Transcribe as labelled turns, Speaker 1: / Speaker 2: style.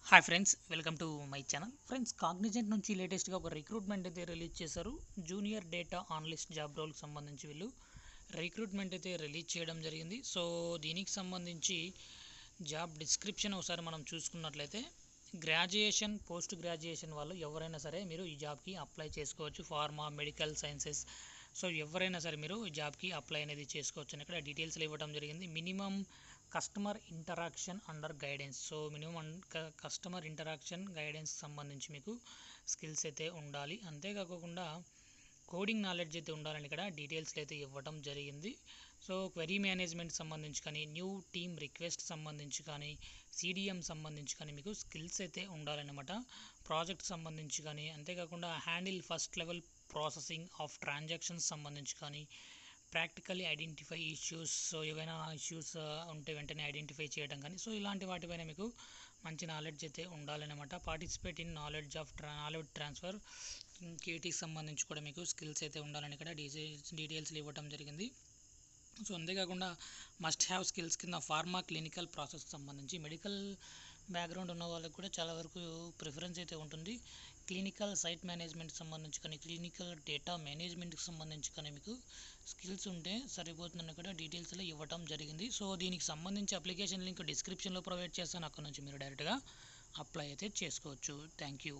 Speaker 1: Hi friends, welcome to my channel. Friends, Cognizant నుంచి లేటెస్ట్గా ఒక రిక్రూట్మెంట్ అయితే రిలీజ్ చేశారు. జూనియర్ డేటా అనలిస్ట్ జాబ్ రోల్కి సంబంధించి వీళ్ళు రిక్రూట్మెంట్ అయితే రిలీజ్ చేయడం జరిగింది. సో దీనికి సంబంధించి జాబ్ డిస్క్రిప్షన్ ఒకసారి మనం చూసుకున్నట్లయితే, గ్రాడ్యుయేషన్, పోస్ట్ గ్రాడ్యుయేషన్ వాళ్ళు ఎవరైనా సరే మీరు ఈ జాబ్కి అప్లై చేసుకోవచ్చు. ఫార్మా, మెడికల్ సైన్సెస్, సో ఎవరైనా సరే మీరు ఈ జాబ్కి అప్లై అనేది చేసుకోవచ్చు అని ఇక్కడ డీటెయిల్స్లో ఇవ్వడం జరిగింది. Minimum customer interaction under guidance, so minimum customer interaction guidance సంబంధించి మీకు స్కిల్స్ అయితే ఉండాలి. అంతేకాకుండా కోడింగ్ నాలెడ్జ్ అయితే ఉండాలని ఇక్కడ డీటెయిల్స్లో అయితే ఇవ్వడం జరిగింది. సో క్వెరీ మేనేజ్మెంట్ సంబంధించి కానీ, న్యూ టీమ్ రిక్వెస్ట్ సంబంధించి కానీ, సిడిఎం సంబంధించి కానీ మీకు స్కిల్స్ అయితే ఉండాలన్నమాట. ప్రాజెక్ట్ సంబంధించి కానీ, అంతేకాకుండా handle first level processing of transactions సంబంధించి కానీ, ప్రాక్టికల్లీ ఐడెంటిఫై ఇష్యూస్, సో ఏవైనా ఇష్యూస్ ఉంటే వెంటనే ఐడెంటిఫై చేయడం కానీ, సో ఇలాంటి వాటిపైన మీకు మంచి నాలెడ్జ్ అయితే ఉండాలన్నమాట. పార్టిసిపేట్ ఇన్ నాలెడ్జ్ ట్రాన్స్ఫర్, కేటీకి సంబంధించి కూడా మీకు స్కిల్స్ అయితే ఉండాలని ఇక్కడ డీటెయిల్స్లు ఇవ్వడం జరిగింది. సో అంతేకాకుండా మస్ట్ హ్యావ్ స్కిల్స్ కింద ఫార్మా, క్లినికల్ ప్రాసెస్కి సంబంధించి మెడికల్ బ్యాక్గ్రౌండ్ ఉన్న వాళ్ళకి కూడా చాలా వరకు ప్రిఫరెన్స్ అయితే ఉంటుంది. క్లినికల్ సైట్ మేనేజ్మెంట్ సంబంధించి కానీ, క్లినికల్ డేటా మేనేజ్మెంట్కి సంబంధించి కానీ మీకు స్కిల్స్ ఉంటే సరిపోతుందని కూడా డీటెయిల్స్లో ఇవ్వడం జరిగింది. సో దీనికి సంబంధించి అప్లికేషన్ లింక్ డిస్క్రిప్షన్లో ప్రొవైడ్ చేస్తాను, అక్కడ నుంచి మీరు డైరెక్ట్గా అప్లై అయితే చేసుకోవచ్చు. Thank you.